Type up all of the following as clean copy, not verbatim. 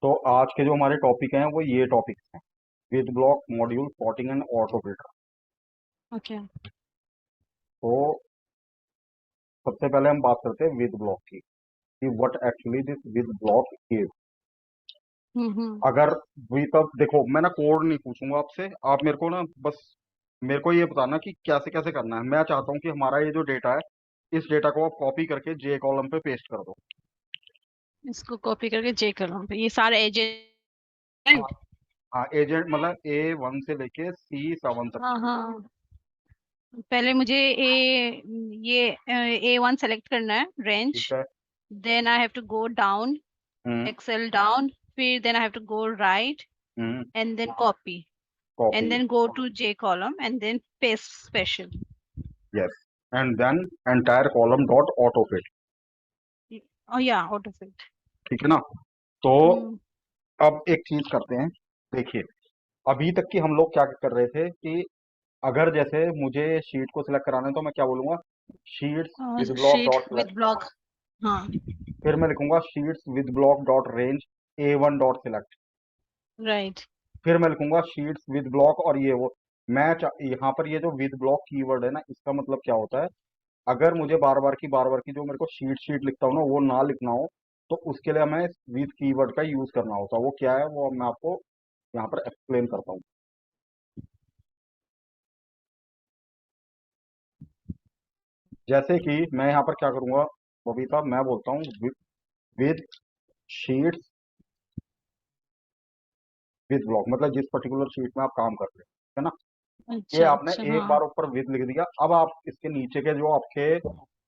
तो आज के जो हमारे टॉपिक हैं वो ये टॉपिक्स हैं: with block, module, plotting and auto filter. Okay. तो सबसे पहले हम बात करते हैं विद ब्लॉक की, कि what actually this with block is. Hmm. अगर वी तब देखो, मैं ना कोड नहीं पूछूंगा आपसे, आप मेरे को ना बस मेरे को ये बताना कि कैसे कैसे करना है। मैं चाहता हूँ कि हमारा ये जो डेटा है, इस डेटा को आप कॉपी करके जे कॉलम पे पेस्ट कर दो। इसको कॉपी करके जे कॉलम पे ये सारे हाँ। एजेंट। हाँ, एजेंट मतलब A1 से लेके C7 तक। हाँ हाँ। पहले मुझे ए वन सेलेक्ट करना है, रेंज। ठीक है। Then I have to go down, hmm. Excel down. फिर then I have to go right hmm. And then copy copy. And then go to J column and then paste special. Yes. And then entire column dot auto fit. Oh yeah auto fit. ठीक है ना। तो हम्म। अब एक चीज करते हैं। देखिए, अभी तक की हम लोग क्या कर रहे थे कि अगर जैसे मुझे शीट को सिलेक्ट कराना है तो मैं क्या बोलूंगा, sheets with block sheet dot with select. Block. हाँ। फिर मैं लिखूंगा sheets with block dot range A1 dot select. Right. फिर मैं लिखूंगा शीट्स विद ब्लॉक और ये वो। यहाँ पर ये जो विद ब्लॉक कीवर्ड है ना, इसका मतलब क्या होता है, अगर मुझे बार बार की जो मेरे को शीट शीट लिखता हूँ ना वो ना लिखना हो, तो उसके लिए हमें विद कीवर्ड का यूज करना होता है। वो क्या है वो मैं आपको यहाँ पर एक्सप्लेन करता हूँ। जैसे कि मैं यहाँ पर क्या करूंगा, बबीता, मैं बोलता हूँ विद शीट्स विद ब्लॉक, मतलब जिस पर्टिकुलर शीट में आप काम कर रहे हो, है ना। ये अच्छा आपने अच्छा। एक हाँ बार ऊपर विद लिख दिया। अब आप इसके नीचे के जो आपके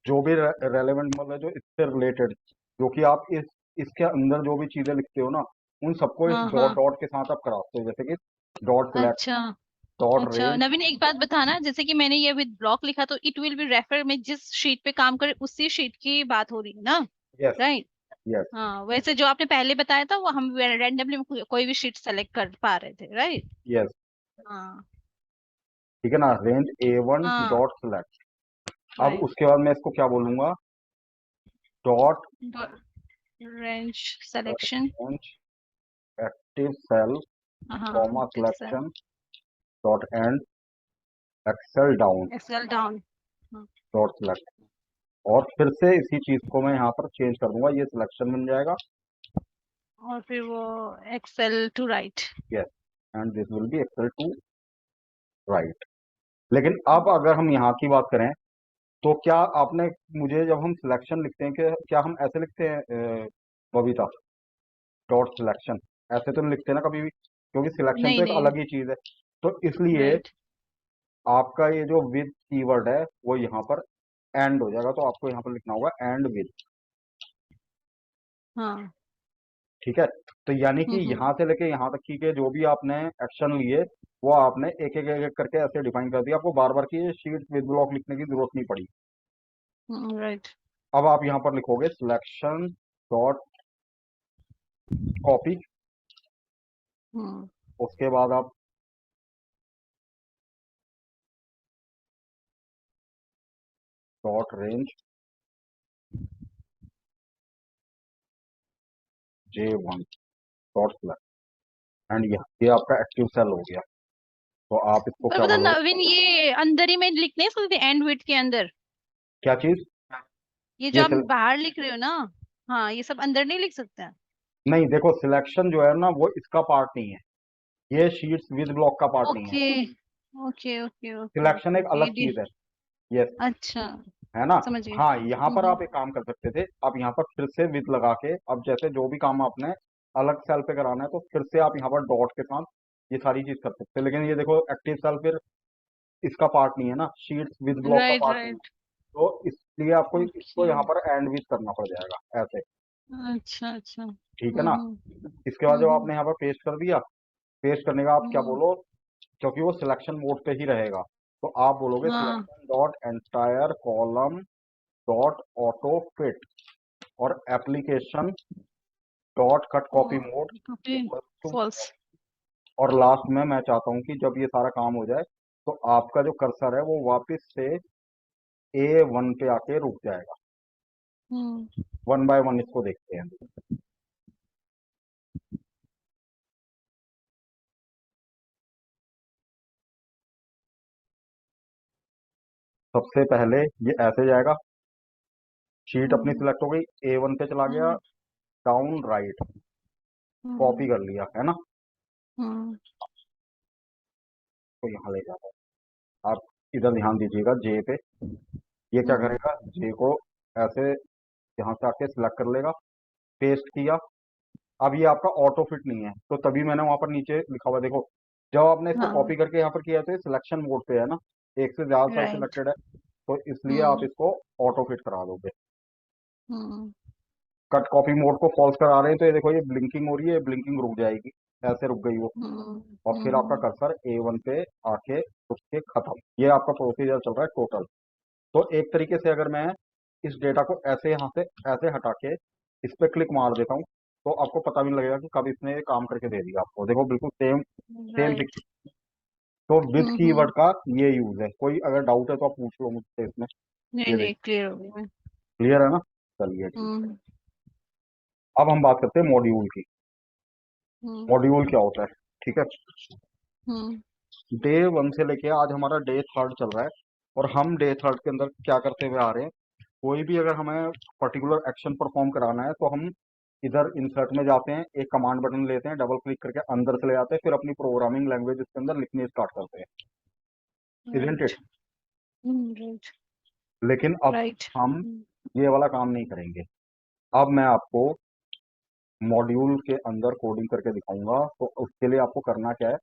जो भी रेलेवेंट, मतलब जो इससे रिलेटेड, जो कि आप इसके अंदर जो भी चीजें लिखते हो ना, उन सबको इस हाँ डॉट हाँ। डॉट के साथ आप कराते हो। जैसे कि डॉट सिलेक्ट, अच्छा डॉट अच्छा, रेंज। नवीन एक बात बताना, जैसे कि मैंने ये विद ब्लॉक लिखा तो इट विल बी रेफर में जिस शीट पे काम करे उसी शीट की बात हो रही है ना? यस। राइट। यस। हाँ, वैसे जो आपने पहले बताया था वो हम रैंडमली कोई भी शीट सेलेक्ट कर पा रहे थे, राइट। यस। हाँ ठीक है ना, रेंज A1 हाँ। Dot select. अब राइट। उसके बाद मैं इसको क्या बोलूंगा, dot range selection. Range active cell, हाँ comma active cell. Selection, dot end excel down, excel down. Dot select. और फिर से इसी चीज को मैं यहाँ पर चेंज कर दूंगा, ये सिलेक्शन बन जाएगा। और फिर वो Excel to right. Yes. And this will be Excel to right. लेकिन अब अगर हम यहाँ की बात करें, तो क्या आपने मुझे, जब हम सिलेक्शन लिखते हैं, कि क्या हम ऐसे लिखते हैं बबीता, डॉट सिलेक्शन, ऐसे तो नहीं लिखते ना कभी भी, क्योंकि सिलेक्शन नहीं तो एक नहीं। अलग ही चीज है। तो इसलिए राइट। आपका ये जो विद कीवर्ड है वो यहाँ पर एंड हो जाएगा, तो आपको यहाँ पर लिखना होगा एंड विद। हाँ। ठीक है। तो यानी कि हम्म। यहाँ से लेके यहाँ तक की के जो भी आपने एक्शन लिए, वो आपने एक एक करके ऐसे डिफाइन कर दिया। आपको बार बार की शीट विद ब्लॉक लिखने की जरूरत नहीं पड़ी। राइट। अब आप यहाँ पर लिखोगे सिलेक्शन डॉट कॉपी। हम्म। उसके बाद आप dot range J1 dot select. And ये आपका एक्टिव सेल हो गया। तो आप इसको पर क्या बता बोलोगे, नवीन, ये अंदर ही में लिख नहीं सकते एंड विथ के अंदर? क्या चीज? ये जो ये आप बाहर लिख रहे हो ना, हाँ, ये सब अंदर नहीं लिख सकते हैं? नहीं, देखो, सिलेक्शन जो है ना वो इसका पार्ट नहीं है, ये शीट्स विद ब्लॉक का पार्ट नहीं है। Okay okay okay okay selection okay एक ओके अलग चीज है। यस। अच्छा, है ना। समझ गई। हाँ, यहाँ पर हम्म। आप एक काम कर सकते थे, आप यहाँ पर फिर से विद लगा के, अब जैसे जो भी काम आपने अलग सेल पे कराना है, तो फिर से आप यहाँ पर डॉट के साथ ये सारी चीज कर सकते हैं। लेकिन ये देखो, एक्टिव सेल फिर इसका पार्ट नहीं है ना, शीट्स विद ब्लॉक का राइट पार्ट नहीं है। राइट। तो इसलिए आपको इसको ओके। यहाँ पर एंड विद करना पड़ जाएगा ऐसे। अच्छा अच्छा। ठीक है ना। इसके बाद जब आपने यहाँ पर पेस्ट कर दिया, पेस्ट करने का आप क्या हम्म। बोलो, क्योंकि वो सिलेक्शन मोड पे ही रहेगा, तो आप बोलोगे हाँ। Selection dot entire column dot auto fit, और application dot cut copy mode okay. Equal to. False. और लास्ट में मैं चाहता हूँ कि जब ये सारा काम हो जाए, तो आपका जो कर्सर है वो वापस से A1 पे आके रुक जाएगा। हम्म। वन बाय वन इसको देखते हैं। सबसे पहले ये ऐसे जाएगा, शीट अपनी हम्म सिलेक्ट हो गई, A1 पे चला गया, हम्म डाउन राइट, कॉपी हम्म कर लिया है ना, हम्म तो यहाँ ले जाता है। आप इधर ध्यान दीजिएगा जे पे, ये क्या हम्म, करेगा, जे को ऐसे यहाँ से आके सिलेक्ट कर लेगा, पेस्ट किया। अब ये आपका ऑटो फिट नहीं है, तो तभी मैंने वहां पर नीचे लिखा हुआ है, देखो जब आपने इसको हाँ कॉपी करके यहाँ पर किया है तो ये सिलेक्शन मोड पे है ना, एक से ज्यादा साइज राइट। सिलेक्टेड है, तो इसलिए आप हम्म इसको ऑटो फिट करा दोगे। हम्म कट कॉपी मोड को फॉल्स करा रहे हैं तो ये देखो ये ब्लिंकिंग हो रही है, ब्लिंकिंग रुक जाएगी, ऐसे रुक गई वो। और फिर आपका हम्म कर्सर A1 पे आके उसके खत्म। ये आपका प्रोसीजर चल रहा है टोटल। तो एक तरीके से अगर मैं इस डेटा को ऐसे यहाँ से ऐसे हटा के इस पे क्लिक मार देता हूँ, तो आपको पता भी नहीं लगेगा कि कब इसने ये काम करके दे दिया आपको। देखो बिल्कुल सेम सेम राइट। पिक्चर। तो विथ कीवर्ड हम्म, का ये यूज है, कोई अगर डाउट है तो आप पूछ लो मुझसे इसमें। नहीं ये नहीं, देखिए, क्लियर हो गई मैं। क्लियर है ना, चलिए ठीक। हम्म अब हम बात करते हैं मॉड्यूल की। हम्म मॉड्यूल क्या होता है, ठीक है। हम्म डे 1 से लेके आज हमारा डे 3 चल रहा है, और हम डे 3 के अंदर क्या करते हुए आ रहे हैं, कोई भी अगर हमें पर्टिकुलर एक्शन परफॉर्म कराना है तो हम इधर इंसर्ट में जाते हैं, एक कमांड बटन लेते हैं, डबल क्लिक करके अंदर चले जाते हैं, फिर अपनी प्रोग्रामिंग लैंग्वेज इसके अंदर लिखनी स्टार्ट करते हैं, इजंट राइट। इट। राइट लेकिन अब राइट। हम ये वाला काम नहीं करेंगे। अब मैं आपको मॉड्यूल के अंदर कोडिंग करके दिखाऊंगा, तो उसके लिए आपको करना क्या है,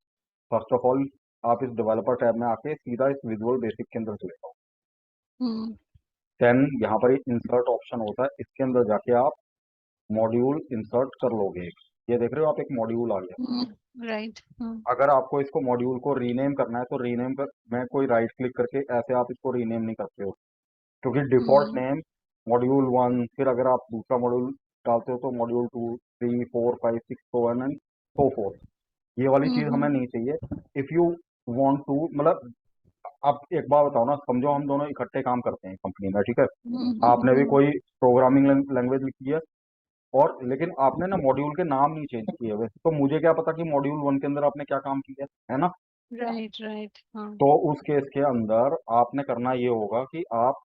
फर्स्ट ऑफ ऑल आप इस डेवलपर टैब में आके सीधा इस विजुअल बेसिक के अंदर चले जाओ। हम्म देन यहाँ पर इंसर्ट ऑप्शन होता है, इसके अंदर जाके आप मॉड्यूल इंसर्ट कर लोगे। ये देख रहे हो आप, एक मॉड्यूल आ गया। राइट। अगर आपको इसको मॉड्यूल को रीनेम करना है तो रीनेम कर मैं कोई राइट क्लिक करके ऐसे आप इसको रीनेम नहीं करते हो, क्योंकि डिफॉल्ट हम्म नेम मॉड्यूल 1, फिर अगर आप दूसरा मॉड्यूल डालते हो तो मॉड्यूल 2, 3, 4, 5, 6, 7 एंड सो फोर्थ। ये वाली चीज हमें हम्म नहीं चाहिए। इफ यू वांट टू, मतलब आप एक बार बताओ ना, समझो हम दोनों इकट्ठे काम करते हैं कंपनी में, ठीक है। आपने भी हम्म कोई प्रोग्रामिंग लैंग्वेज लिखी है, और लेकिन आपने ना मॉड्यूल के नाम नहीं चेंज किए हुए, तो मुझे क्या पता कि मॉड्यूल 1 के अंदर आपने क्या काम किया है ना। Right right. हाँ। तो उस केस के अंदर आपने करना ये होगा कि आप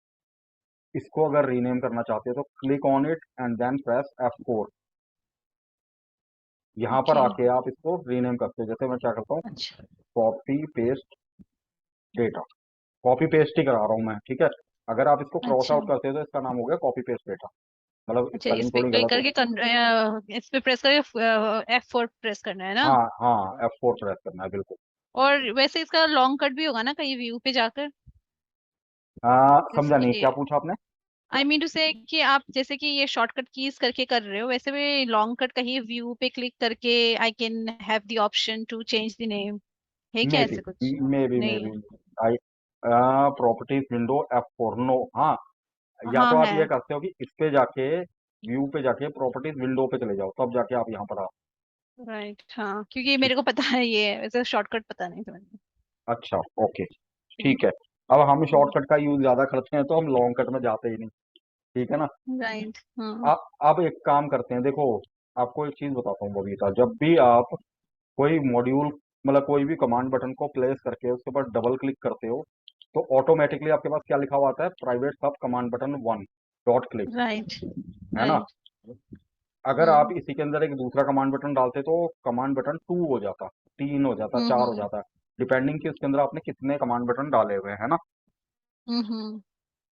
इसको अगर रीनेम करना चाहते हो तो click on it and then press F4। यहाँ पर ओके। आके आप इसको रीनेम करते हो। जैसे मैं क्या करता हूँ, अच्छा copy paste data, copy paste ही करा रहा हूँ मैं, ठीक है। अगर आप इसको क्रॉस अच्छा आउट करते हो तो इसका नाम हो गया कॉपी पेस्ट डेटा, मतलब अच्छा, इस स्पेलिंग पे थोड़ी क्लिक गलत हो। करके इस पे प्रेस करके F4 प्रेस करना है ना। हाँ हाँ, F4 प्रेस करना है बिल्कुल। और वैसे इसका लॉन्ग कट भी होगा ना कहीं व्यू पे जाकर, जैसे समझा नहीं, कि क्या पूछा आपने। आई मीन टू से कि आप जैसे कि ये शॉर्टकट कीज करके कर रहे हो, वैसे भी लॉन्ग कट कहीं व्यू पे क्लिक करके I can have the option to change the name, है क्या मे बी ऐसे कुछ? मे नहीं। बी आई प्रॉपर्टीज विंडो F4 नो, हाँ। या हाँ तो आप है। ये करते हो कि इस पे जाके व्यू पे जाके प्रॉपर्टीज विंडो पे चले जाओ, तब जाके आप यहाँ पर आओ। राइट हाँ, क्योंकि मेरे को पता है ये वैसे शॉर्टकट पता नहीं था मुझे। अच्छा, ओके, ठीक है। अब हम शॉर्टकट का यूज ज्यादा करते हैं तो हम लॉन्ग कट में जाते ही नहीं, ठीक है ना। राइट। हाँ। अब एक काम करते हैं, देखो आपको एक चीज बताता हूँ बबीता, जब भी आप कोई मॉड्यूल, मतलब कोई भी कमांड बटन को प्लेस करके उसके ऊपर डबल क्लिक करते हो, तो ऑटोमेटिकली आपके पास क्या लिखा हुआ आता है, प्राइवेट सब command button 1 dot click, right है ना। राइट। अगर आप इसी के अंदर एक दूसरा कमांड बटन डालते तो कमांड बटन 2 हो जाता, 3 हो जाता, 4 हो हम्म जाता, डिपेंडिंग कि उसके अंदर आपने कितने कमांड बटन डाले हुए हैं ना। हम्म।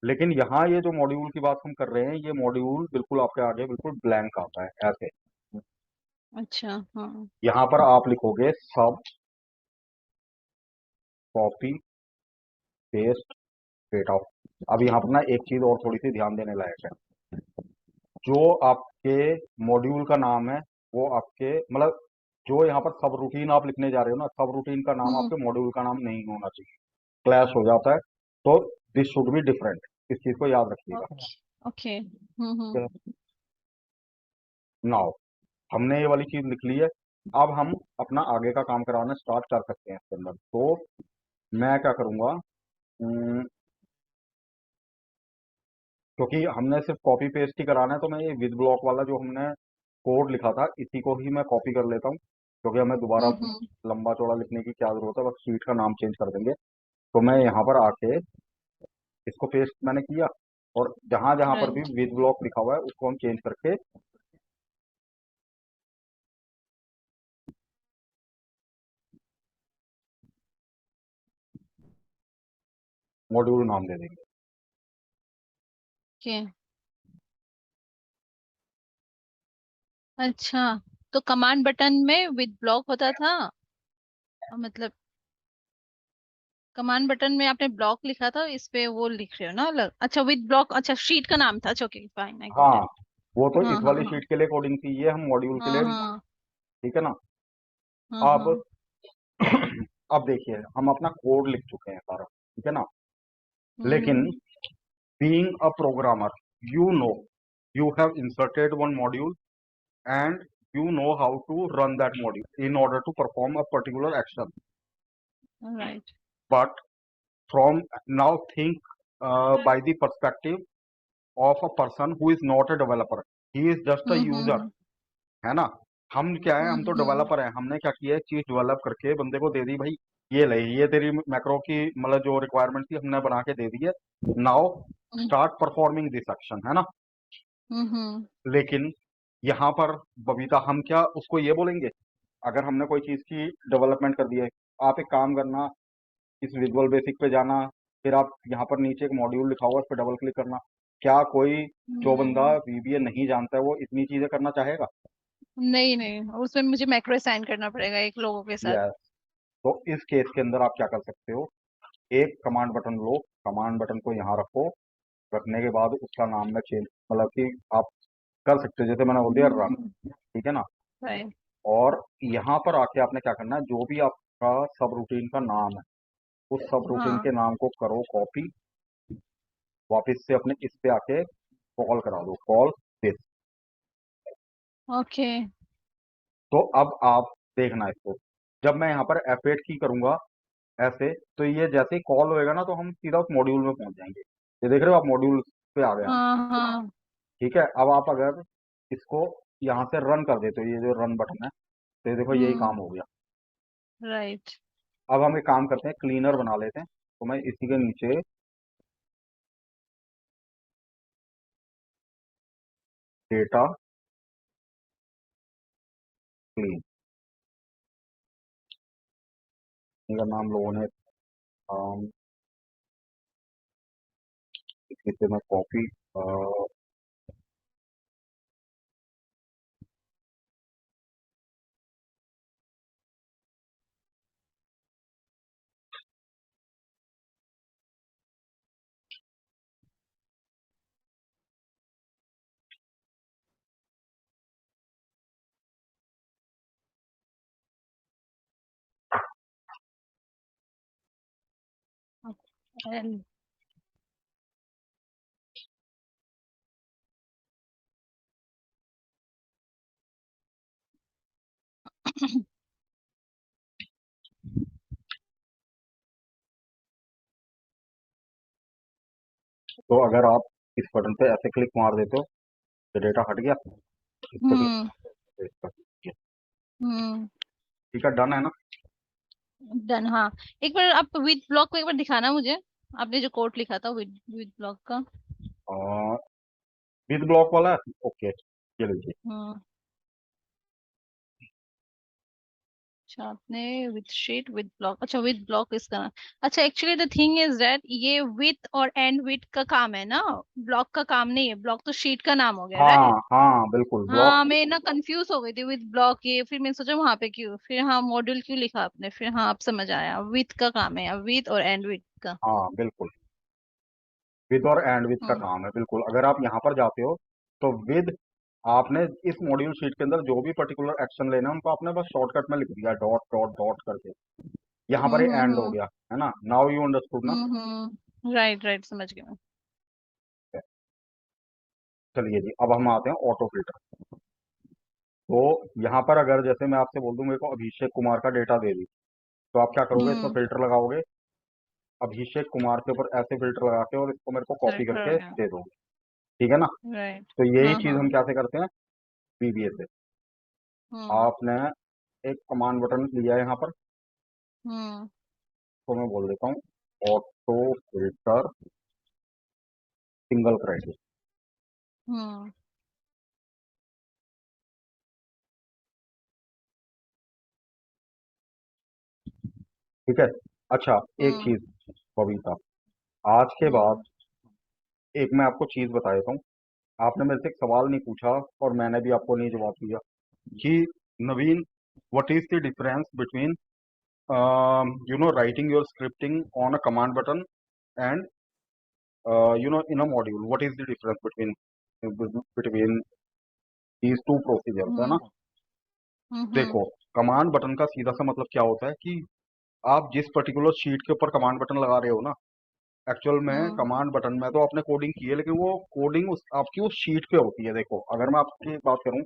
लेकिन यहाँ ये जो मॉड्यूल की बात हम कर रहे हैं, ये मॉड्यूल बिल्कुल आपके आगे बिल्कुल ब्लैंक आता है ऐसे। अच्छा हाँ। यहाँ पर आप लिखोगे सब कॉपी पेस्ट डेटा। अब यहाँ पर ना एक चीज और थोड़ी सी ध्यान देने लायक है, जो आपके मॉड्यूल का नाम है वो आपके, मतलब जो यहाँ पर सब रूटीन आप लिखने जा रहे हो ना, सब रूटीन का नाम हम्म। आपके मॉड्यूल का नाम नहीं होना चाहिए, क्लैश हो जाता है। तो दिस शुड बी डिफरेंट, इस चीज को याद रखिएगा। Okay okay. नाउ हमने ये वाली चीज लिख ली है। अब हम अपना आगे का काम कराना स्टार्ट कर सकते हैं इसके अंदर। तो मैं क्या करूंगा, क्योंकि हमने सिर्फ कॉपी पेस्ट ही कराना है, तो मैं ये विद ब्लॉक वाला जो हमने कोड लिखा था इसी को ही मैं कॉपी कर लेता हूँ, क्योंकि हमें दोबारा हम्म। लंबा चौड़ा लिखने की क्या जरूरत है, बस शीट का नाम चेंज कर देंगे। तो मैं यहाँ पर आके इसको पेस्ट मैंने किया, और जहां जहां पर भी राइट। विद ब्लॉक लिखा हुआ है उसको हम चेंज करके मॉड्यूल नाम दे देंगे। ओके। अच्छा, तो कमांड बटन में विद ब्लॉक होता था, मतलब कमांड बटन में आपने ब्लॉक लिखा था, इस पे वो लिख रहे हो ना अलग? अच्छा विद ब्लॉक, अच्छा शीट का नाम था, अच्छा ओके फाइन, आई गॉट हाँ, इट। वो तो हाँ इस हाँ वाली हाँ। शीट के लिए कोडिंग थी, ये हम मॉड्यूल के हाँ लिए, हाँ। ठीक है ना। हाँ अब हाँ। अब देखिए हम अपना कोड लिख चुके हैं सारा, ठीक है ना। लेकिन हम्म। being a programmer, you know, you have inserted one module and you know how to run that module in order to perform a particular action. Right. But from now think by the perspective of a person who is not a developer. He is just a user, हम्म। है ना। हम क्या है, हम तो हम्म। Developer हैं, हमने क्या किया है, चीज डेवलप करके बंदे को दे दी भाई, ये ले, ये तेरी मैक्रो की मतलब जो रिक्वायरमेंट थी हमने बना के दे दी है, now start performing this action, है ना। हम्म। लेकिन यहाँ पर बबीता हम क्या उसको ये बोलेंगे, अगर हमने कोई चीज की डेवलपमेंट कर दी है, आप एक काम करना, इस विजुअल बेसिक पे जाना, फिर आप यहाँ पर नीचे एक मॉड्यूल लिखा हुआ है उस पर डबल क्लिक करना, क्या कोई जो बंदा हम्म। वीबीए नहीं जानता है वो इतनी चीजें करना चाहेगा? नहीं नहीं, उसमें मुझे मैक्रो असाइन करना पड़ेगा एक लोगों के साथ। यस। तो इस केस के अंदर आप क्या कर सकते हो, एक कमांड बटन लो, कमांड बटन को यहाँ रखो, रखने के बाद उसका नाम में चेंज, मतलब कि आप कर सकते हो, जैसे मैंने बोल दिया रन, हम्म। ठीक है ना। राइट। और यहाँ पर आके आपने क्या करना है, जो भी आपका सब रूटीन का नाम है उस सब रूटीन हाँ। के नाम को करो कॉपी, वापस से अपने इस पे आके कॉल करा दो, कॉल दिस। ओके। तो अब आप देखना इसको, जब मैं यहाँ पर F8 की करूंगा ऐसे, तो ये जैसे ही कॉल होएगा ना तो हम सीधा उस मॉड्यूल में पहुंच जाएंगे। ये देख रहे हो आप, मॉड्यूल पे आ गए हम, हाँ हाँ। ठीक है। अब आप अगर इसको यहाँ से रन कर देते हो, ये जो रन बटन है, तो ये देखो यही हम्म। काम हो गया। राइट। अब हम एक काम करते हैं, क्लीनर बना लेते हैं, तो मैं इसी के नीचे डेटा क्लीन का नाम लोगों ने, इसे मैं कॉपी, And तो अगर आप इस बटन पे ऐसे क्लिक मार देते हो तो डेटा हट गया, इस पे हम्म। क्लिक, हम्म। ठीक है, डन है ना। डन, हाँ। एक बार आप विद ब्लॉक को एक बार दिखाना मुझे, आपने जो कोड लिखा था विद विद ब्लॉक का। विद ब्लॉक वाला है, ओके, ये लीजिए। हम्म। अच्छा, आपने विद शीट विद ब्लॉक, अच्छा विद ब्लॉक इसका नाम। अच्छा, actually the thing is that ये विथ और एंड विथ का काम है ना, ब्लॉक का काम नहीं है, ब्लॉक तो शीट का नाम हो गया, हाँ राइट। हाँ बिल्कुल, ब्लॉक। हाँ, मैं ना कंफ्यूज हो गई थी विद ब्लॉक, ये फिर मैं सोचा वहां पे क्यों, फिर हाँ मॉड्यूल क्यों लिखा आपने, फिर हाँ अब समझ आया, विथ का काम है, विथ और एंड विथ का। हाँ बिल्कुल, विद और एंड विद का हम्म। काम है, बिल्कुल। अगर आप यहाँ पर जाते हो तो विद, आपने इस मॉड्यूल शीट के अंदर जो भी पर्टिकुलर एक्शन लेना है उनको आपने बस शॉर्टकट में लिख दिया, डॉट डॉट डॉट करके, यहाँ पर ये एंड हो हम्म। गया, है ना। नाउ यू अंडरस्टूड ना। राइट राइट, समझ गई मैं। चलिए जी, अब हम आते हैं ऑटो फिल्टर। तो यहाँ पर अगर जैसे मैं आपसे बोल दूं मेरे को अभिषेक कुमार का डेटा दे दी, तो आप क्या करोगे, इसमें हम्म। फिल्टर लगाओगे, अभिषेक कुमार के ऊपर ऐसे फिल्टर लगा के और इसको मेरे को कॉपी फिल्टर हो करके गया। दे दोगे, ठीक है ना। राइट। तो यही हाँ चीज हम हाँ। कैसे करते हैं, VBA से। हम्म। आपने एक कमांड बटन लिया है यहाँ पर, हम्म। तो मैं बोल देता हूँ ऑटो फिल्टर, सिंगल क्राइटेरिया। हम्म ठीक है। अच्छा, एक हम्म चीज बबीता, आज के बाद हम्म एक मैं आपको चीज बता देता हूँ। आपने मेरे से एक सवाल नहीं पूछा और मैंने भी आपको नहीं जवाब दिया कि Naveen, what is the difference between writing your scripting on a command button and in a module, what is the difference between these two procedures, है ना? हम्म हम्म देखो, कमांड बटन का सीधा सा मतलब क्या होता है कि आप जिस पर्टिकुलर शीट के ऊपर कमांड बटन लगा रहे हो ना, एक्चुअल में हम्म कमांड बटन में तो आपने कोडिंग की है, लेकिन वो कोडिंग आपकी उस शीट पे होती है। देखो, अगर मैं आपकी बात करूं,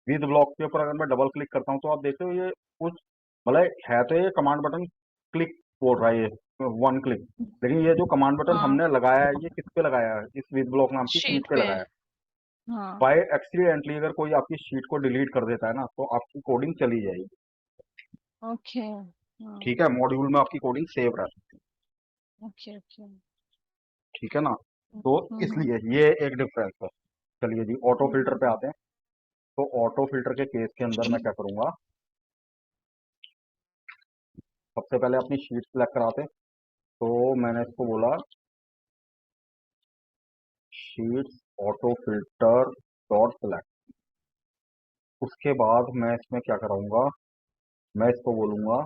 विद ब्लॉक के ऊपर अगर मैं डबल क्लिक करता हूं तो आप देखते हो ये कुछ, मतलब है तो ये कमांड बटन क्लिक बोल रहा है, ये वन क्लिक। लेकिन ये जो कमांड बटन हाँ, हमने लगाया है, ये किस पे लगाया है? इस विद ब्लॉक नाम की शीट शीट पे पे। लगाया है। हाँ। बाय एक्सीडेंटली अगर कोई आपकी शीट को डिलीट कर देता है ना, तो आपकी कोडिंग चली जाएगी। ओके। हाँ। ठीक है, मॉड्यूल में आपकी कोडिंग सेव रहती है। Okay okay. ठीक है ना? तो हम्म इसलिए ये एक डिफरेंस है। चलिए जी, ऑटो फिल्टर पे आते हैं। तो ऑटो फिल्टर के केस के अंदर मैं क्या करूंगा, सबसे पहले अपनी शीट सेलेक्ट कराते हैं। तो मैंने इसको बोला sheets auto filter dot select. उसके बाद मैं इसमें क्या कराऊंगा, मैं इसको बोलूंगा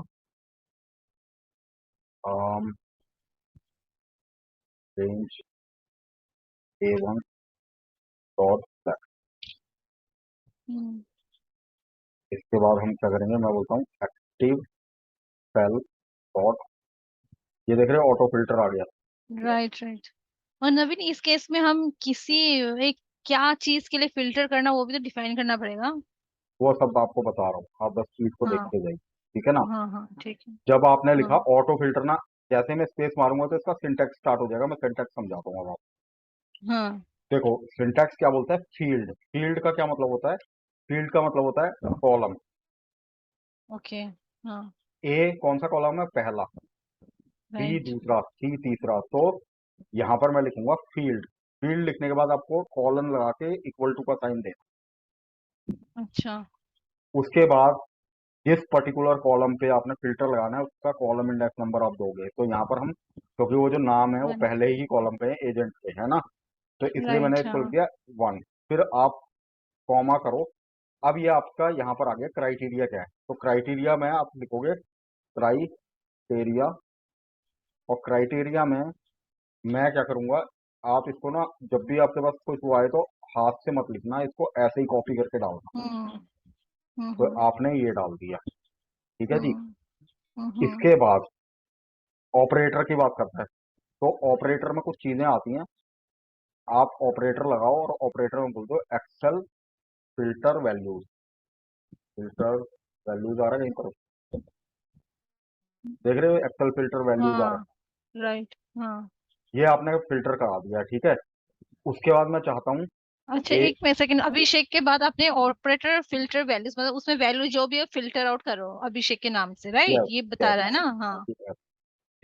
रेंज A1 डॉट सेलेक्ट। हम्म इसके बाद हम क्या करेंगे, मैं बोलता हूँ एक्टिव सेल डॉट, ये देख रहे हो ऑटो फिल्टर आ गया। Right right. और नवीन, इस केस में हम किसी एक क्या चीज के लिए फिल्टर करना वो भी तो डिफाइन करना पड़ेगा। वो सब आपको बता रहा हूँ, आप बस शीट को हाँ देखते जाइए। ठीक है ना? हाँ हाँ ठीक है। जब आपने लिखा हाँ ऑटो फिल्टर ना, जैसे मैं स्पेस मारूंगा तो इसका सिंटैक्स स्टार्ट हो जाएगा। मैं सिंटैक्स समझाता हूँ अब आपको। हाँ। देखो, सिंटैक्स क्या बोलता है? फील्ड। फील्ड का क्या मतलब होता है? फील्ड का मतलब होता है कॉलम। ओके। हाँ। ए कौन सा कॉलम है? पहला। B right. दूसरा, सी तीसरा। तो यहाँ पर मैं लिखूंगा फील्ड। फील्ड लिखने के बाद आपको कॉलन लगा के इक्वल टू का साइन देना। अच्छा। उसके बाद जिस पर्टिकुलर कॉलम पे आपने फिल्टर लगाना है उसका कॉलम इंडेक्स नंबर आप दोगे। तो यहाँ पर हम, क्योंकि वो जो नाम है वो वन। पहले ही कॉलम पे है, एजेंट पे है ना, तो इसलिए मैंने राइट। इसको लिख हाँ। दिया 1। फिर आप कॉमा करो। अब ये आपका यहाँ पर आ गया क्राइटेरिया क्या है। तो क्राइटेरिया में आप लिखोगे क्राइटेरिया, और क्राइटेरिया में मैं क्या करूंगा, आप इसको ना, जब भी आपके पास कुछ हुआ है तो हाथ से मत लिखना, इसको ऐसे ही कॉपी करके डालना। हम्म तो हम्म आपने ये डाल दिया। ठीक है जी। हम्म हम्म इसके बाद ऑपरेटर की बात करते हैं। तो ऑपरेटर में कुछ चीजें आती हैं। आप ऑपरेटर लगाओ और ऑपरेटर में बोल दो excel filter values. Filter values आ रहा है कहीं पर? देख रहे हो एक्सेल फिल्टर वैल्यूज आ रहा हाँ। राइट। हाँ। है, ये आपने फिल्टर करा दिया। ठीक है। उसके बाद मैं चाहता हूँ अच्छा, ए, एक मिनट सेकंड। अभिषेक के बाद आपने ऑपरेटर फिल्टर वैल्यूज, मतलब उसमें वैल्यू जो भी है फिल्टर आउट करो अभिषेक के नाम से, राइट? यस ये बता यस, रहा है ना? हाँ। ठीक है।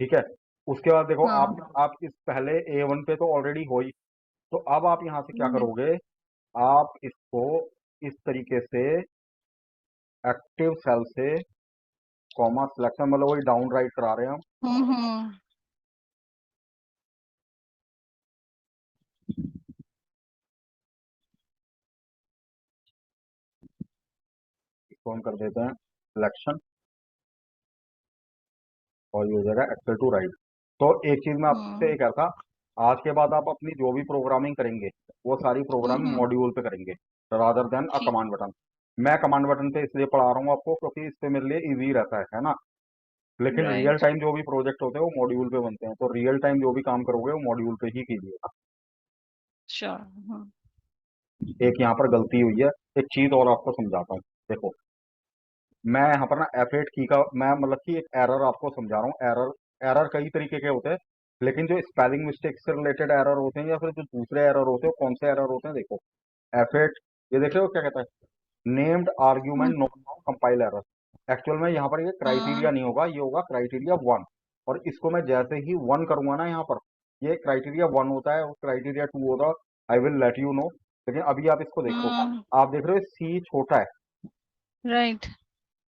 ठीक है। उसके बाद देखो, हाँ। आप इस पहले A1 पे तो ऑलरेडी हो ही। तो अब आप यहाँ से क्या हम्म करोगे, आप इसको इस तरीके से एक्टिव सेल से कॉमा सिलेक्शन, मतलब वही डाउन राइट करा रहे हैं हम। हम्म। इसको हम कर देते हैं सिलेक्शन, और ये हो जाएगा एक्सेल टू राइट। तो एक चीज मैं आपसे हम्म ये कहता, आज के बाद आप अपनी जो भी प्रोग्रामिंग करेंगे वो सारी प्रोग्रामिंग हम्म। मॉड्यूल पे करेंगे, रादर देन अ ठीक। Command button. मैं कमांड बटन पे इसलिए पढ़ा रहा हूँ आपको क्योंकि इससे मेरे लिए इजी रहता है ना। लेकिन रियल राइट। टाइम जो भी प्रोजेक्ट होते हैं वो मॉड्यूल पे बनते हैं, तो रियल टाइम जो भी काम करोगे वो मॉड्यूल पे ही कीजिएगा। श्योर। हाँ। एक यहाँ पर गलती हुई है, एक चीज और आपको समझाता हूँ। देखो, मैं यहाँ पर ना F8 की का, मैं मतलब कि एक एरर आपको समझा रहा हूँ। एरर एरर कई तरीके के होते हैं, लेकिन जो स्पेलिंग मिस्टेक से रिलेटेड एरर होते हैं या फिर जो दूसरे एरर होते हैं, वो कौन से एरर होते हैं? देखो, F8, ये देख रहे हो क्या कहता है? Named hmm argument no compile error. Actual में यहाँ पर ये क्राइटेरिया हाँ। नहीं होगा, ये होगा क्राइटेरिया 1। और इसको मैं जैसे ही 1 करूंगा ना यहाँ पर, ये क्राइटेरिया 1 होता है, क्राइटेरिया 2 होगा, I will let you know. लेकिन अभी आप इसको देखो, हम्म। आप देख रहे हो सी छोटा है। राइट।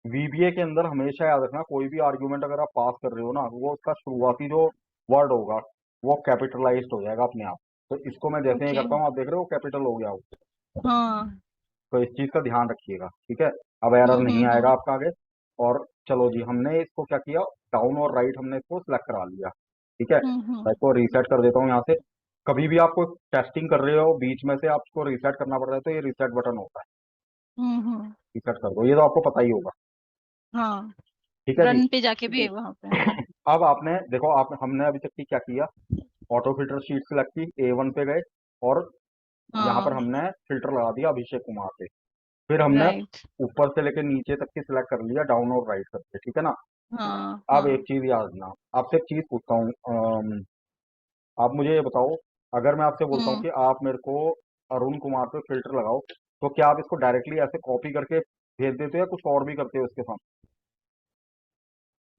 वीबीए के अंदर हमेशा याद रखना, कोई भी आर्ग्यूमेंट अगर आप पास कर रहे हो ना, वो उसका शुरुआती जो वर्ड होगा वो कैपिटलाइज्ड हो जाएगा अपने आप। तो इसको मैं जैसे ही ओके। करता हूँ, आप देख रहे हो कैपिटल हो गया हो। हाँ। तो इस चीज का ध्यान रखिएगा, ठीक है। अब एरर नहीं आएगा हम्म। आपका आगे। और चलो जी, हमने इसको क्या किया, डाउन और राइट हमने इसको सिलेक्ट करा लिया, ठीक है। मैं हम्म। इसको रीसेट कर देता हूँ यहाँ से। कभी भी आपको टेस्टिंग कर रहे हो, बीच में से आपको रीसेट करना पड़ता है, तो ये रीसेट बटन होता है, हम्म। रीसेट कर दो, ये तो आपको पता ही होगा। हाँ। ठीक है जी। रन पे जाके भी है वहां पे। अब आपने देखो, आप हमने अभी तक की क्या किया, ऑटो फिल्टर शीट सेलेक्ट की, A1 पे गए, और यहाँ पर हाँ। हमने फिल्टर लगा दिया अभिषेक कुमार पे। फिर हमने राइट। ऊपर से लेकर नीचे तक की सिलेक्ट कर लिया, डाउन और राइट करके, ठीक है ना। हाँ अब एक हाँ। चीज याद रखना, आपसे एक चीज पूछता हूँ, आप मुझे ये बताओ, अगर मैं आपसे बोलता हूँ हम्म। कि आप मेरे को अरुण कुमार पे फिल्टर लगाओ, तो क्या आप इसको डायरेक्टली ऐसे कॉपी करके भेज देते हो या कुछ और भी करते हो इसके साथ?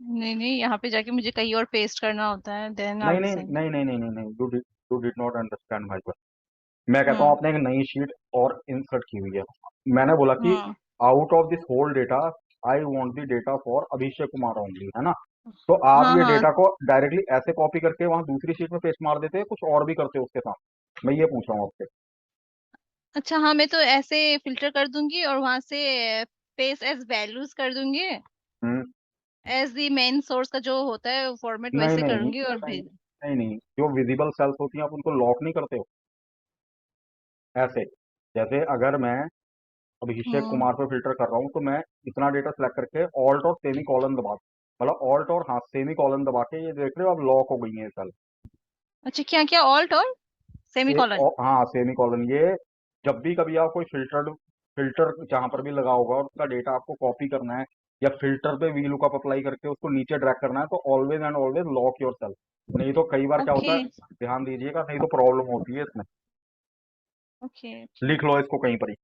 नहीं नहीं, यहाँ पे जाके मुझे कहीं और पेस्ट करना होता है, देन नहीं आप नहीं सेंड। नहीं नहीं नहीं नहीं नहीं, you did not understand my question. मैं कहता हूँ हम्म। आपने एक नई शीट और इंसर्ट की हुई है, मैंने बोला कि हाँ out of this whole data I want the data for Abhishek Kumar only, है ना। तो आप हाँ ये हाँ। डेटा को डायरेक्टली ऐसे कॉपी करके वहां दूसरी शीट में पेस्ट मार देते हैं, कुछ और भी करते हो उसके साथ, मैं ये पूछ रहा हूँ आपसे। अच्छा हाँ, मैं तो ऐसे फिल्टर कर दूंगी और वहां से पेस्ट एज वैल्यूज कर दूंगी। हम्म। एज दी मेन सोर्स का जो होता है फॉर्मेट नहीं वैसे नहीं नहीं करूंगी और नहीं भेज। नहीं नहीं, जो विजिबल सेल्स होती हैं आप उनको लॉक नहीं करते हो ऐसे। जैसे अगर मैं अभिषेक हम्म। कुमार पे फिल्टर कर रहा हूँ, तो मैं इतना डेटा सेलेक्ट करके ऑल्ट और सेमी कॉलन दबा, मतलब ऑल्ट और हाँ सेमी कॉलन दबा के, ये देख रहे हो अब लॉक हो गई है सेल। अच्छा, क्या क्या, ऑल्ट और सेमी कॉलन? हाँ सेमी कॉलन, ये जब भी कभी आप कोई फिल्टर फिल्टर जहां पर भी लगा होगा और उसका डेटा आपको कॉपी करना है, या फिल्टर पे वी लुकअप अप्लाई करके उसको नीचे ड्रैग करना है, तो always and always lock your cell. नहीं तो कई बार क्या ओके। होता है, ध्यान दीजिएगा, नहीं तो प्रॉब्लम होती है इसमें। Okay okay. लिख लो इसको कहीं पर ही।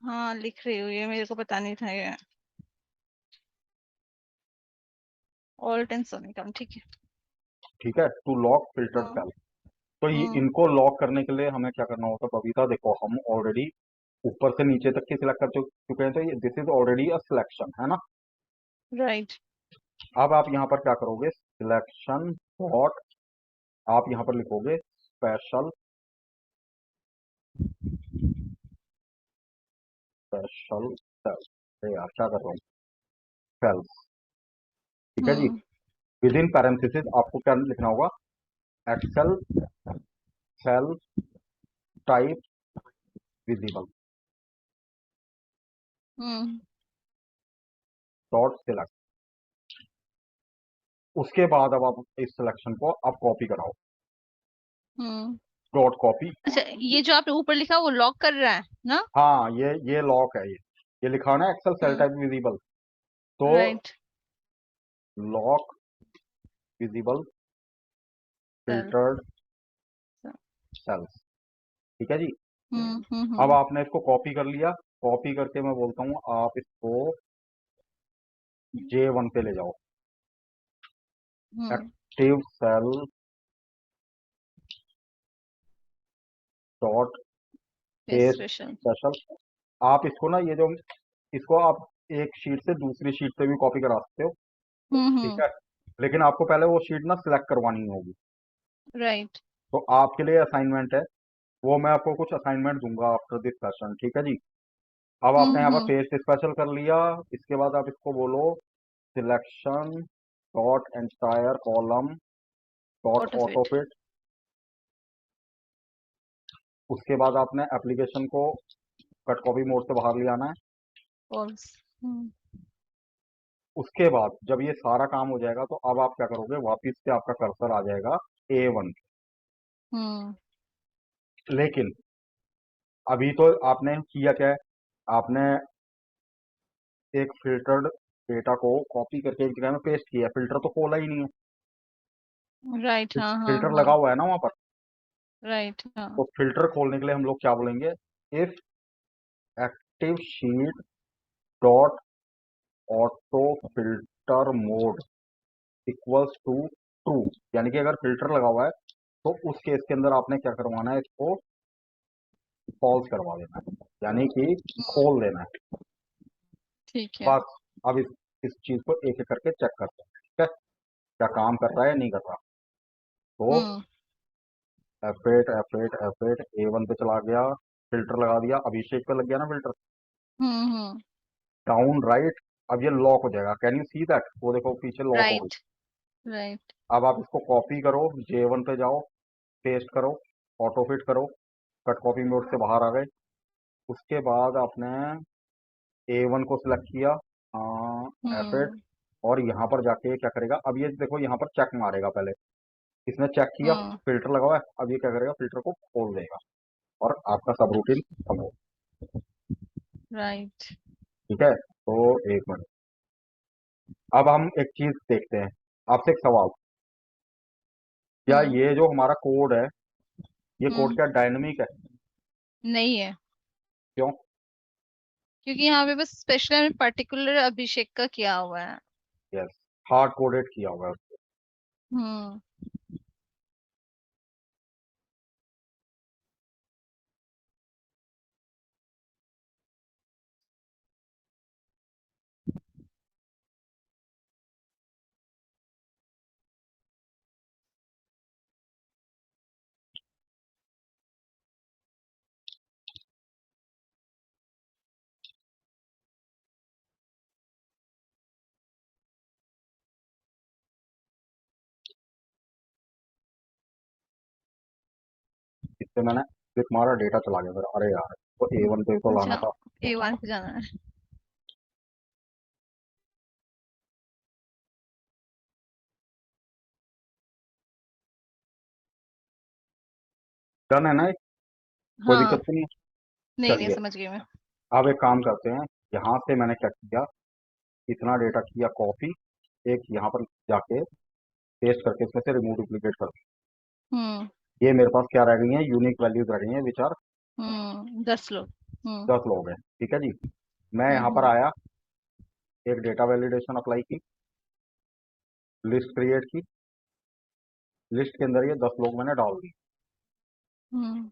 हाँ लिख रही हूँ, ये मेरे को पता नहीं था ये। ऑल्ट एंड सेमी कॉलन, ठीक है। ठीक है, टू लॉक फिल्टर हाँ। सेल। तो ये हम्म। इनको लॉक करने के लिए हमें क्या करना होता है बबीता, देखो हम ऑलरेडी ऊपर से नीचे तक की सिलेक्ट कर चुके हैं, तो ये this is already a selection, है ना। राइट। अब आप यहाँ पर क्या करोगे, सिलेक्शन डॉट, आप यहाँ पर लिखोगे स्पेशल, स्पेशल सेल्स। अरे यार क्या कर रहा हूँ, सेल्स, ठीक है जी। हम्म। विद इन पैरेंथेसिस आपको क्या लिखना होगा, excel cell type visible hmm. Dot select. उसके बाद अब आप इस सिलेक्शन को आप कॉपी कराओ, हम्म। Dot copy. अच्छा, ये जो आपने ऊपर लिखा वो लॉक कर रहा है ना? हाँ ये लॉक है, ये लिखा है ना एक्सेल सेल हम्म। टाइप विजिबल, तो राइट। लॉक विजिबल चल। फिल्टर्ड सेल्स, ठीक है जी। अब हम्म। आपने इसको कॉपी कर लिया, कॉपी करके मैं बोलता हूँ आप इसको J1 पे ले जाओ, hmm. Active cell dot paste special. Special. आप इसको ना, ये जो इसको आप एक शीट से दूसरी शीट पे भी कॉपी करा सकते हो, ठीक हम्म। है। लेकिन आपको पहले वो शीट ना सिलेक्ट करवानी होगी। राइट। तो आपके लिए असाइनमेंट है, वो मैं आपको कुछ असाइनमेंट दूंगा आफ्टर दिस सेशन, ठीक है जी। अब आपने यहाँ पर हम्म। पेस्ट स्पेशल कर लिया, इसके बाद आप इसको बोलो selection dot entire column dot auto auto fit. Fit. उसके बाद आपने एप्लीकेशन को कट कॉपी मोड से बाहर ले आना है। फॉल्स। हम्म। उसके बाद जब ये सारा काम हो जाएगा, तो अब आप क्या करोगे, वापिस से आपका कर्सर आ जाएगा A1। हम्म। लेकिन अभी तो आपने किया क्या है, आपने एक फिल्टर्ड डेटा को कॉपी करके एक जगह में पेस्ट किया, फिल्टर तो खोला ही नहीं है, राइट। हाँ हाँ फिल्टर लगा हाँ। हुआ है ना वहां पर। राइट। तो हाँ। फिल्टर खोलने के लिए हम लोग क्या बोलेंगे, if active sheet dot auto filter mode equals to true, यानी कि अगर फिल्टर लगा हुआ है तो उस केस के अंदर आपने क्या करवाना है, इसको फॉल्स करवा देना है, यानी कि खोल देना है। ठीक है। बस अब इस चीज को एक एक करके चेक करते हैं, ठीक है, क्या काम कर रहा है या नहीं कर रहा। तो हम्म F8 F8 F8 A1 पे चला गया, फिल्टर लगा दिया, अभिषेक पे लग गया ना फिल्टर, हम्म। Down right. अब ये लॉक हो जाएगा, कैन यू सी दैट, वो देखो पीछे लॉक हो गई। Right right. अब आप इसको कॉपी करो, J1 पे जाओ, पेस्ट करो, ऑटो फिट करो, कट कॉपी मोड से बाहर आ गए। उसके बाद आपने A1 को सिलेक्ट किया, F8, हम्म और यहाँ पर जाके क्या करेगा, अब ये देखो यहाँ पर चेक मारेगा पहले, इसने चेक किया, हम्म। फिल्टर लगा हुआ है, अब ये क्या करेगा, फिल्टर को खोल देगा और आपका सब रूटीन खत्म हो। राइट। ठीक है, तो एक मिनट, अब हम एक चीज देखते हैं, आपसे एक सवाल, क्या हम्म ये जो हमारा कोड है, ये कोड हम्म। क्या डायनेमिक है? नहीं है, क्यों? क्योंकि यहाँ पे बस स्पेशल पर्टिकुलर अभिषेक का किया हुआ है। यस, हार्ड कोडेड किया हुआ है। हम्म इससे मैंने क्लिक मारा, डेटा चला गया मेरा, अरे यार, तो A1 पे तो लाना अच्छा, था। A1 पे जाना है। डन है ना, कोई हाँ। दिक्कत तो नहीं है? नहीं नहीं, चलिए, समझ गई मैं। अब एक काम करते हैं, यहाँ से मैंने क्या किया, इतना डेटा किया कॉपी, एक यहाँ पर जाके पेस्ट करके इसमें से रिमूव डुप्लीकेट कर दिया। हम्म ये मेरे पास क्या रह गई है, यूनिक वैल्यूज रह गई हैं, विच आर 10 लोग। हम्म 10 लोग हैं। ठीक है जी, मैं यहाँ पर हम्म आया, एक डेटा वैलिडेशन अप्लाई की, लिस्ट क्रिएट की, लिस्ट के अंदर ये 10 लोग मैंने डाल दिए। हम्म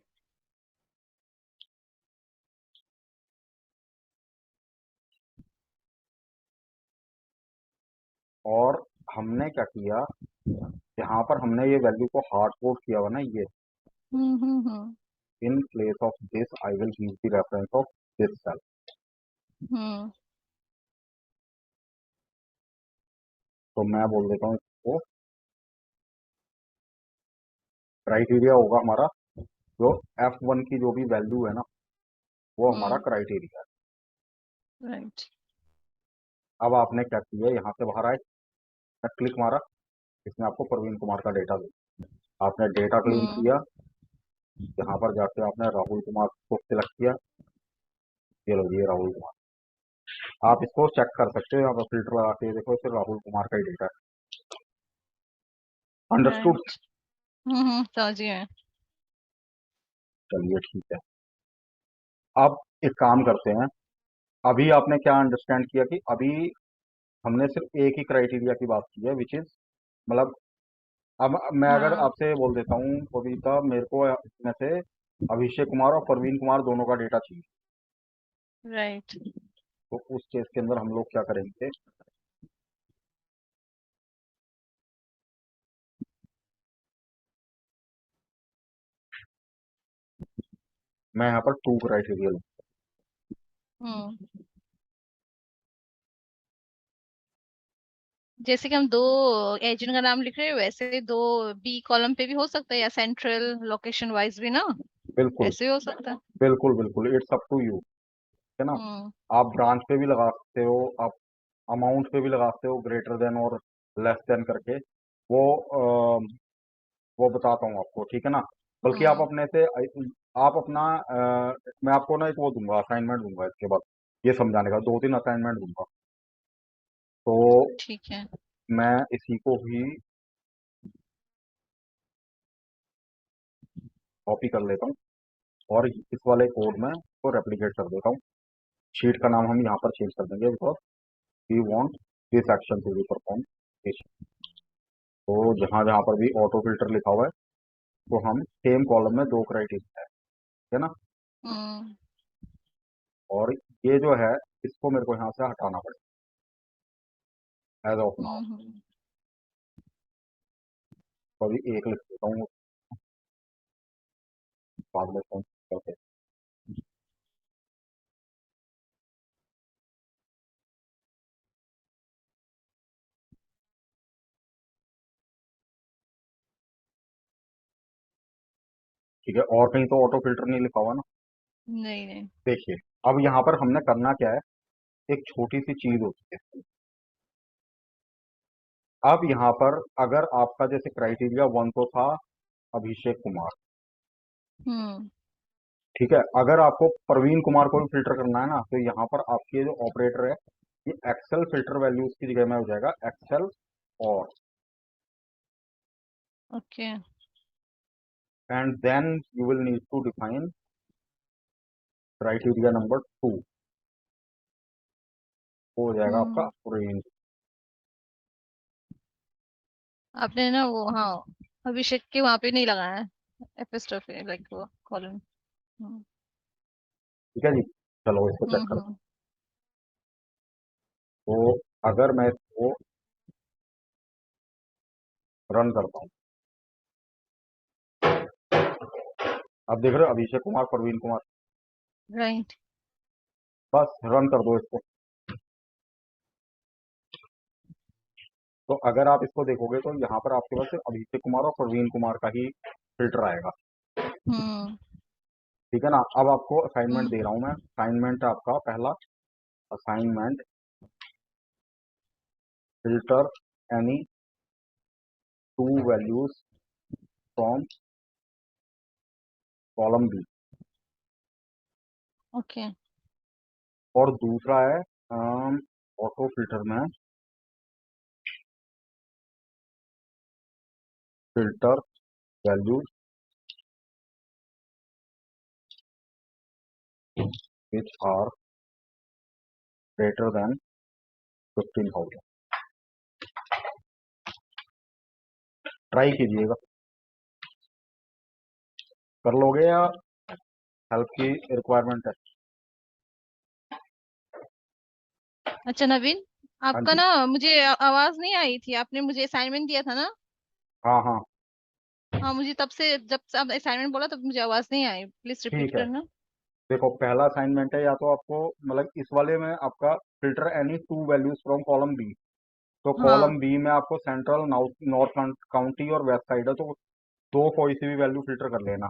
और हमने क्या किया, यहाँ पर हमने ये वैल्यू को हार्ड कोड किया हुआ ना, ये hmm. In place of this I will give the reference of this cell. Hmm तो मैं बोल देता हूँ इसको, क्राइटेरिया होगा हमारा, जो F1 की जो भी वैल्यू है ना, वो हमारा हम्म। क्राइटेरिया है। राइट। अब आपने क्या किया, यहाँ से बाहर आए, क्लिक मारा, इसमें आपको प्रवीण कुमार का डेटा दे, आपने डेटा क्लीन हम्म किया, यहाँ पर जाके आपने राहुल कुमार को सिलेक्ट किया, ये लो ये राहुल कुमार, आप इसको चेक कर सकते हो, यहाँ पर फिल्टर लगा के देखो, सिर्फ राहुल कुमार का ही डेटा है। अंडरस्टूड? राइट। समझ गई मैं। चलिए ठीक है, अब एक काम करते हैं, अभी आपने क्या अंडरस्टैंड किया कि अभी हमने सिर्फ एक ही क्राइटेरिया की बात की है, विच इज, मतलब, अब मैं अगर हाँ। आपसे बोल देता हूँ कविता, मेरे को इसमें से अभिषेक कुमार और प्रवीण कुमार दोनों का डेटा चाहिए, राइट। तो उस केस के अंदर हम लोग क्या करेंगे, मैं यहाँ पर टू क्राइटेरिया लूँ। हम्म जैसे कि हम दो एजेंट का नाम लिख रहे हैं, वैसे दो बी कॉलम पे भी हो सकता है, या सेंट्रल लोकेशन वाइज भी ना, बिल्कुल ऐसे भी हो सकता है। बिल्कुल बिल्कुल, इट्स अप टू यू, है ना। हम्म आप ब्रांच पे भी लगा सकते हो, आप अमाउंट पे भी लगा सकते हो, ग्रेटर देन और लेस देन करके, वो वो बताता हूँ आपको, ठीक है ना। बल्कि आप हम्म। अपने से, आप अपना, मैं आपको ना एक वो दूंगा, असाइनमेंट दूंगा इसके बाद, ये समझाने का 2-3 असाइनमेंट दूंगा, तो ठीक है। मैं इसी को ही कॉपी कर लेता हूँ और इस वाले कोड में को रेप्लिकेट कर देता हूँ। शीट का नाम हम यहाँ पर चेंज कर देंगे, because we want this action to be perform. तो जहाँ जहाँ पर भी ऑटो फिल्टर लिखा हुआ है, तो हम सेम कॉलम में दो क्राइटेरिया है ना। हम्म और ये जो है इसको मेरे को यहाँ से हटाना पड़ेगा एज ऑफ नाउ। हम्म। तो अभी एक लिख देता हूँ, बाद में कौन करते। ठीक है, और कहीं तो ऑटो फिल्टर नहीं लिखा हुआ ना। नहीं नहीं। देखिए, अब यहाँ पर हमने करना क्या है, एक छोटी सी चीज होती है। अब यहाँ पर अगर आपका जैसे क्राइटेरिया वन तो था अभिषेक कुमार, हम्म ठीक है, अगर आपको प्रवीण कुमार को भी फिल्टर करना है ना, तो यहाँ पर आपके ये जो ऑपरेटर है, ये एक्सेल फिल्टर वैल्यूज की जगह में हो जाएगा एक्सेल और, okay. And then you will need to define criteria number two, वो हो जाएगा आपका हम्म। रेंज। आपने ना वो, हाँ, अभिषेक के वहां पे नहीं लगाया है एपिस्ट्रोफी, लाइक वो कॉलन। हम्म ठीक है जी, चलो इसको चेक करते हम्म। हैं। तो अगर मैं इसको रन करता हूँ, अब देख रहे हो अभिषेक कुमार प्रवीण कुमार, राइट। बस रन कर दो इसको। तो अगर आप इसको देखोगे तो यहाँ पर आपके पास सिर्फ अभिषेक कुमार और प्रवीण कुमार का ही फिल्टर आएगा। हम्म ठीक है ना। अब आपको असाइनमेंट हम्म। दे रहा हूं मैं। असाइनमेंट आपका पहला assignment, filter any two values from column B. Okay. और दूसरा है ऑटो फिल्टर में filter values which are greater than 15,000। Try कीजिएगा, कर लोगे या हेल्प की रिक्वायरमेंट है। अच्छा नवीन, हाँ आपका जी। ना मुझे आवाज नहीं आई थी, आपने मुझे असाइनमेंट दिया था ना। हाँ हाँ। हाँ, मुझे तब से, जब से आप असाइनमेंट बोला तब मुझे आवाज नहीं आई, प्लीज रिपीट ठीक है, करना। देखो पहला असाइनमेंट है, या तो आपको मतलब इस वाले में आपका filter any two values from column B. तो हाँ कॉलम बी में आपको सेंट्रल नॉर्थ काउंटी और वेस्ट साइड है, तो दो कोई सी भी वैल्यू फिल्टर कर लेना।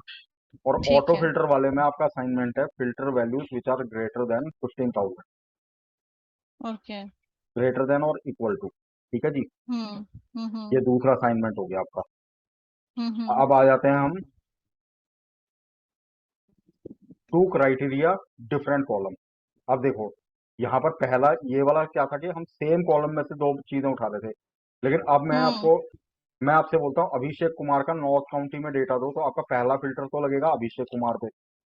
और ठीक ऑटो है। फिल्टर वाले में आपका असाइनमेंट है filter values which are greater than 15,000, okay. Greater than और इक्वल टू। ठीक है जी, ये हम्म। दूसरा असाइनमेंट हो गया आपका। हम्म। अब आ जाते हैं हम टू क्राइटेरिया डिफरेंट कॉलम। अब देखो, यहाँ पर पहला ये वाला क्या था कि हम सेम कॉलम में से दो चीजें उठा रहे थे, लेकिन अब हम्म। मैं आपसे बोलता हूँ अभिषेक कुमार का नॉर्थ काउंटी में डेटा दो, तो आपका पहला फिल्टर तो लगेगा अभिषेक कुमार पे,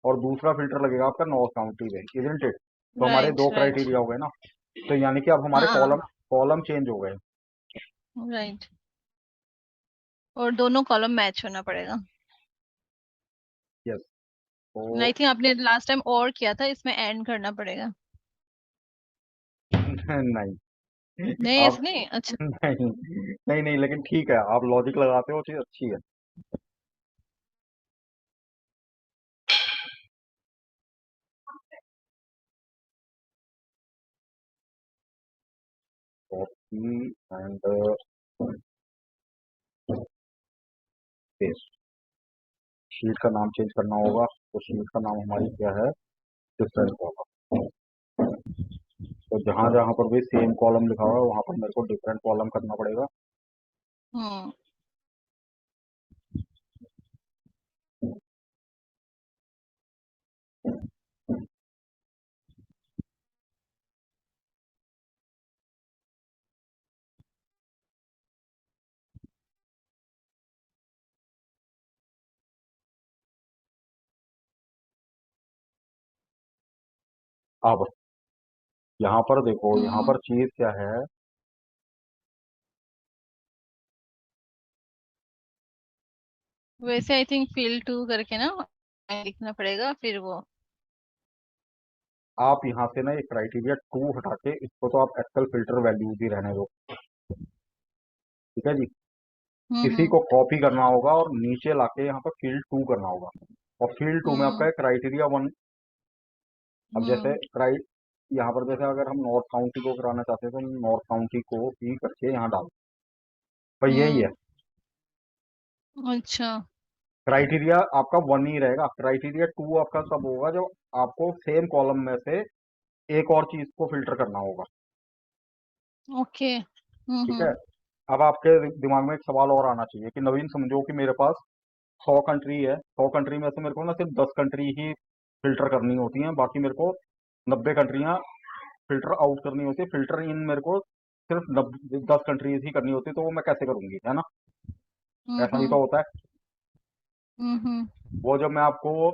और दूसरा फिल्टर लगेगा आपका नॉर्थ काउंटी पे, इजंट इट। तो हमारे राइट दो राइट। क्राइटेरिया हो गए ना। तो यानी कि अब हमारे कॉलम हाँ। कॉलम चेंज हो गए। राइट। और दोनों कॉलम मैच होना पड़ेगा। यस। तो आई थिंक आपने लास्ट टाइम और किया था, इसमें एंड करना पड़ेगा। नहीं, नहीं आप ऐसे नहीं, अच्छा। नहीं नहीं नहीं, लेकिन ठीक है, आप लॉजिक लगाते हो, चीज अच्छी है। Copy and paste. शीट का नाम चेंज करना होगा, तो शीट का नाम हमारी क्या है, डिफरेंट कॉलम। तो जहां जहां पर भी सेम कॉलम लिखा हुआ है वहां पर मेरे को डिफरेंट कॉलम करना पड़ेगा। हम्म अब यहाँ पर देखो, यहाँ हम्म। पर चीज क्या है, वैसे आई थिंक फील्ड 2 करके ना लिखना पड़ेगा फिर वो। आप यहाँ से ना ये क्राइटेरिया 2 हटा के इसको तो आप एक्सेल फिल्टर वैल्यूज ही रहने दो। ठीक है जी। इसी हम्म। को कॉपी करना होगा और नीचे लाके यहाँ पर फील्ड 2 करना होगा। और फील्ड 2 में आपका हम्म। है क्राइटेरिया 1। अब जैसे हम्म। यहाँ पर जैसे अगर हम नॉर्थ काउंटी को कराना चाहते हैं तो नॉर्थ काउंटी को ही करके यहाँ डाल, पर यही है। हम्म। अच्छा। क्राइटेरिया आपका 1 ही रहेगा। क्राइटेरिया 2 आपका कब होगा, जब आपको सेम कॉलम में से एक और चीज को फिल्टर करना होगा। ओके। ठीक है। हम्म। अब आपके दिमाग में एक सवाल और आना चाहिए कि नवीन, समझो कि मेरे पास 100 कंट्री है, 100 कंट्री में से मेरे को ना सिर्फ 10 कंट्री ही फिल्टर करनी होती हैं, बाकी मेरे को 90 कंट्रियां फिल्टर आउट करनी होती है। फिल्टर इन मेरे को सिर्फ 10 कंट्रीज ही करनी होती है, तो वो मैं कैसे करूंगी, है ना? ऐसा भी हम्म। तो होता है। हम्म। वो जब मैं आपको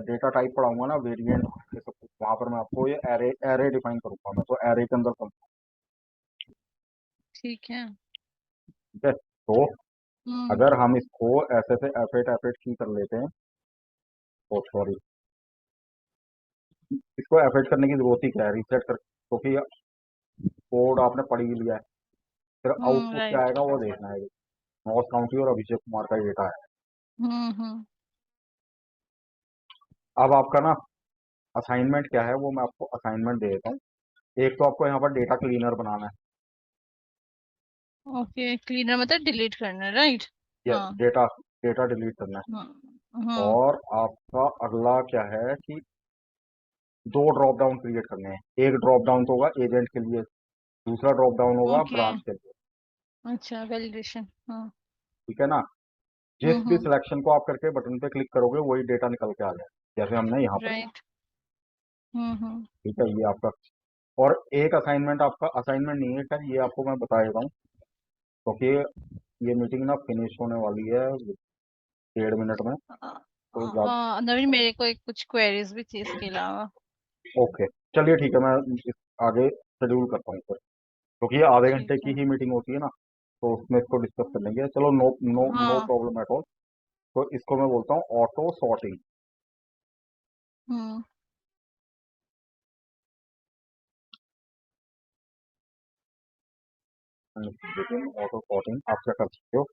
डेटा टाइप पढ़ाऊंगा ना, वेरिएंट ये सब कुछ, वहां पर मैं आपको ये एरे एरे डिफाइन करूंगा, मैं तो एरे के अंदर करूंगा। ठीक है। ठीक है। तो हम्म। अगर हम इसको ऐसे से एफ एट की कर लेते हैं, तो सॉरी, इसको एफ एट करने की जरूरत ही क्या है, रीसेट कर, क्योंकि कोड आपने पढ़ ही लिया है। फिर आउटपुट क्या राइट। आएगा वो देखना है। नॉर्थ काउंटी और अभिषेक कुमार का डेटा है। हम्म। अब आपका ना असाइनमेंट क्या है, वो मैं आपको असाइनमेंट दे देता हूँ। एक तो आपको यहाँ पर डेटा क्लीनर बनाना है। ओके, क्लीनर मतलब डिलीट करना, राइट। ये हाँ। डेटा डेटा डिलीट करना है। हम्म। और आपका अगला क्या है कि दो ड्रॉप डाउन क्रिएट करने हैं। एक ड्रॉप डाउन तो होगा एजेंट के लिए, दूसरा ड्रॉप डाउन होगा ओके। ब्रांच के लिए। अच्छा, वैलिडेशन, हाँ। ठीक है ना? जिस भी हम्म। सिलेक्शन को आप करके बटन पे क्लिक करोगे वही डेटा निकल के आ जाए, जैसे हमने यहाँ पर किया। राइट। हम्म। ठीक है, ये आपका। और एक असाइनमेंट, आपका असाइनमेंट नहीं है सर, ये आपको मैं बता देता हूँ, क्योंकि ये मीटिंग ना फिनिश होने वाली है 1.5 मिनट में, तो ज्यादा। नवीन, मेरे को एक कुछ क्वेरीज भी थी इसके अलावा। ओके, चलिए ठीक है, मैं आगे शेड्यूल करता हूँ फिर, क्योंकि ये आधे ठीक घंटे की है। ही मीटिंग होती है ना, तो उसमें इसको डिस्कस कर लेंगे। चलो, नो नो नो हाँ। Problem at all. तो इसको मैं बोलता हूँ ऑटो सॉर्टिंग। हम्म। ऑटो सॉर्टिंग आप क्या कर सकते हो,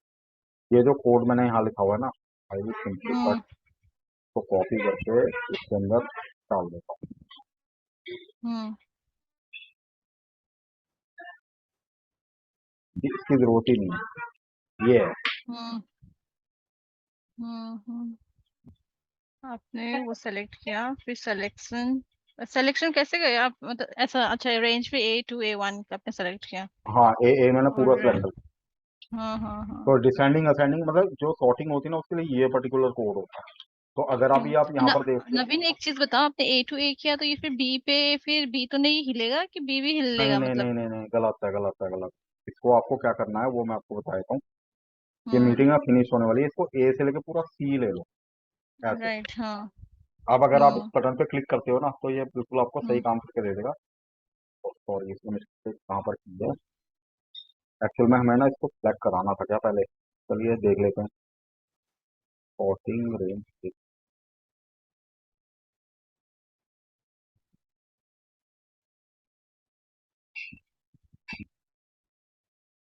ये जो कोड मैंने यहाँ लिखा हुआ है ना, I will simply hmm. Cut, तो कॉपी करके इसके अंदर डाल देता हूँ। हम्म। इसकी जरूरत ही नहीं है, ये है। हम्म। हम्म। आपने वो सेलेक्ट किया, फिर सिलेक्शन। सिलेक्शन कैसे गए आप, मतलब ऐसा, अच्छा, रेंज पे A to A1 आपने सेलेक्ट किया। हाँ, ए मैंने पूरा और सेलेक्ट कर लिया। हाँ हाँ हाँ। तो डिसेंडिंग असेंडिंग मतलब जो सॉर्टिंग होती है ना, उसके लिए ये पर्टिकुलर कोड होता है। तो अगर आप हम्म। ये आप यहाँ पर देखो। नवीन, एक चीज बताओ, आपने A to A किया तो ये फिर बी पे, फिर बी तो नहीं हिलेगा कि बी भी नहीं हिलेगा नहीं मतलब। नहीं नहीं नहीं, गलत है, गलत है, गलत। इसको आपको क्या करना है वो मैं आपको बता देता हूँ। ये हम्म। मीटिंग अब फिनिश होने वाली है, इसको ए से लेके पूरा सी ले लो, ऐसे। राइट, हाँ। अब अगर आप इस हम्म। बटन पे क्लिक करते हो ना, तो ये बिल्कुल आपको सही हम्म। काम करके दे देगा। सॉरी, इसमें मिस्टेक कहाँ पर की है। एक्चुअल में हमें ना इसको सेलेक्ट कराना था क्या पहले, चलिए देख लेते हैं। Sorting range